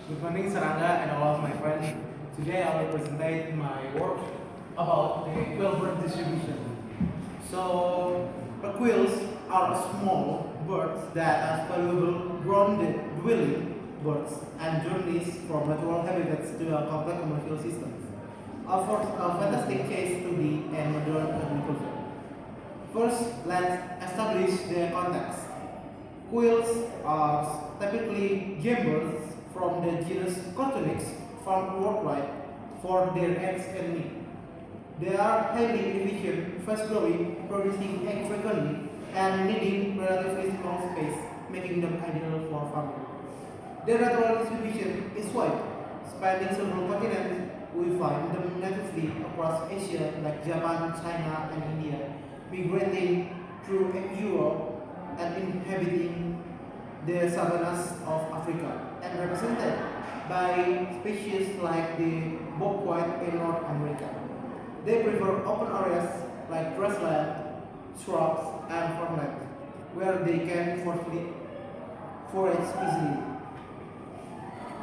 Good morning, Saranga, and all of my friends. Today I will present my work about the quail bird distribution. So, quails are small birds that are valuable grounded dwelling birds and journeys from natural habitats to a complex commercial systems. Offers a fantastic case study and modern agriculture. First, let's establish the context. Quails are typically game birds from the genus Cottonix found worldwide for their eggs and meat. They are highly efficient, fast-growing, producing eggs frequently, and needing relatively small space, making them ideal for farming. Their natural distribution is wide, spanning several continents. We find them natively across Asia like Japan, China, and India, migrating through Europe and inhabiting the savannas of Africa, and represented by species like the bobwhite in North America. They prefer open areas like grassland, shrubs, and farmland, where they can forage easily.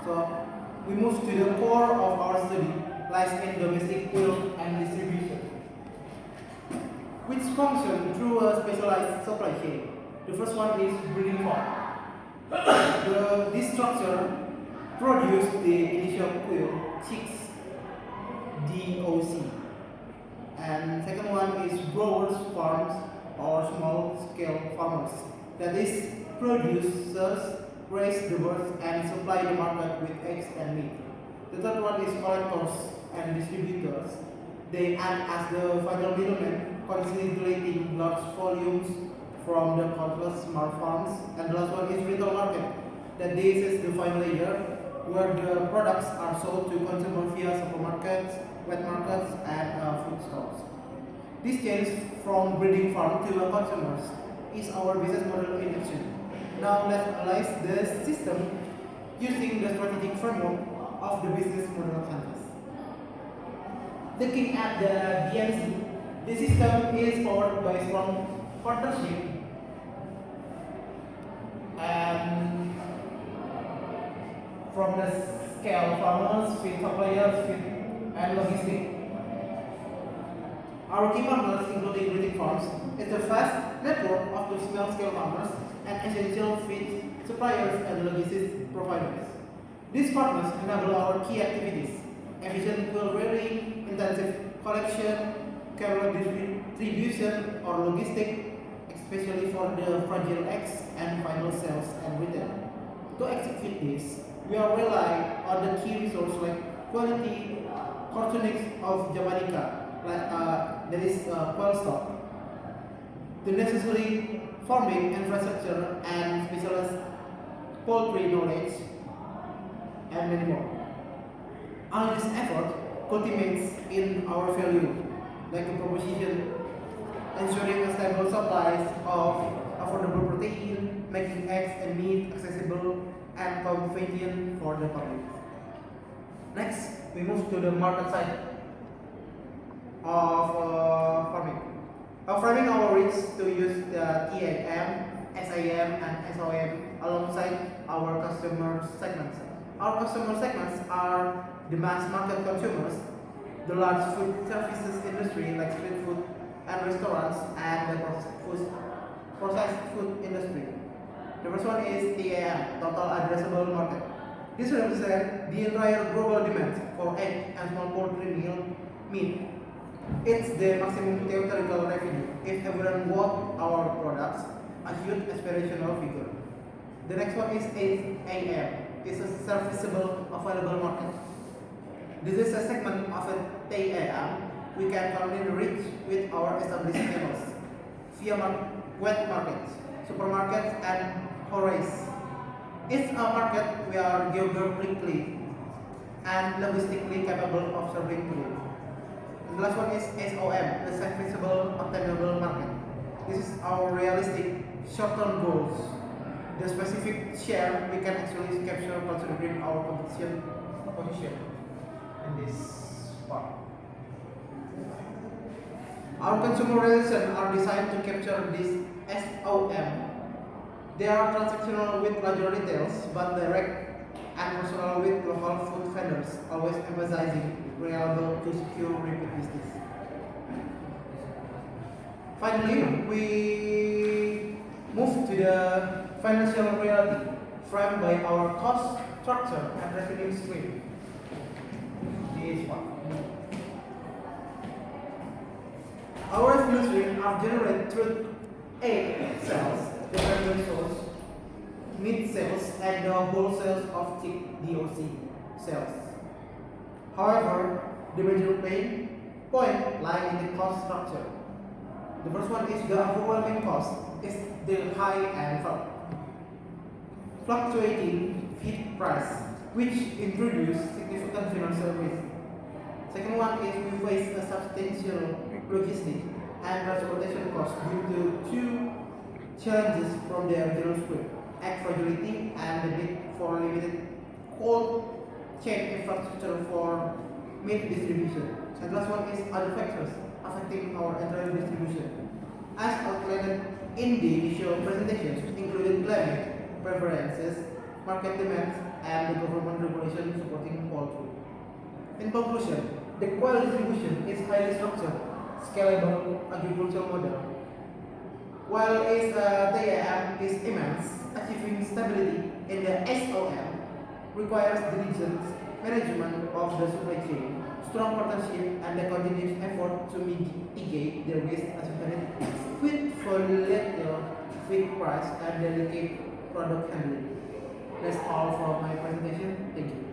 So we move to the core of our study, lies in domestic quail and distribution, which function through a specialized supply chain. The first one is breeding farm. This structure produced the initial quail chicks, DOC, and second one is growers farms or small scale farmers. That is, producers raise the birds and supply the market with eggs and meat. The third one is collectors and distributors. They act as the final middleman, concentrating large volumes from the countless smart farms. And the last one is retail market. That this is the final layer where the products are sold to consumers via supermarkets, wet markets, and food stores. This change from breeding farm to consumers is our business model in action. Now let's analyze the system using the strategic framework of the business model canvas. Looking at the BNC, the system is powered by strong partnership and from the scale farmers, feed suppliers, feed and logistics. Our key partners, including breeding farms, is the vast network of the small scale farmers and essential feed suppliers and logistics providers. These partners enable our key activities: efficient quail rearing, intensive collection, careful distribution or logistic, especially for the fragile eggs and final sales and retail. To execute this, we are relying on the key resources like quality cartonics of Jamanica, that is quail stock, the necessary farming infrastructure and specialized poultry knowledge, and many more. All this effort culminates in our value, like a proposition ensuring a stable supplies of affordable protein, making eggs and meat accessible and convenient for the public. Next, we move to the market side of farming. Framing our reach to use the TAM, SIM, and SOM alongside our customer segments. Our customer segments are the mass market consumers, the large food services industry like street food and restaurants, and the processed food industry. The first one is TAM, total addressable market. This represents the entire global demand for egg and small poultry meat. It's the maximum theoretical revenue if everyone bought our products, a huge aspirational figure. The next one is AM, is a serviceable available market. This is a segment of a TAM we can currently reach with our established channels via wet markets, supermarkets, and houses. It's a market we are geographically and logistically capable of serving to. The last one is SOM, the serviceable obtainable market. This is our realistic short-term goals. The specific share we can actually capture considering our competition position in this part. Our consumer relations are designed to capture this SOM. They are transactional with larger retails, but direct and personal with local food vendors, always emphasizing reliable to secure repeat business. Finally, we move to the financial reality framed by our cost structure and revenue stream. This one. Our revenue stream are generated through 8 sales, the primary source, mid sales, and the wholesale of DOC sales. However, the major pain point lies in the cost structure. The first one is the overwhelming cost is the high and fluctuating feed price, which introduce significant financial risk. Second one is we face a substantial logistic and transportation cost due to two challenges from the original script: egg fragility and the need for limited cold chain infrastructure for meat distribution. And last one is other factors affecting our entire distribution. As outlined in the initial presentations, including climate, preferences, market demands, and the government regulation supporting poultry. In conclusion, the Quail distribution is highly structured, scalable agricultural model. While its TAM is immense, achieving stability in the SOM requires diligent management of the supply chain, strong partnership, and the continuous effort to mitigate the risk associated with volatile feed price and delicate product handling. That's all for my presentation. Thank you.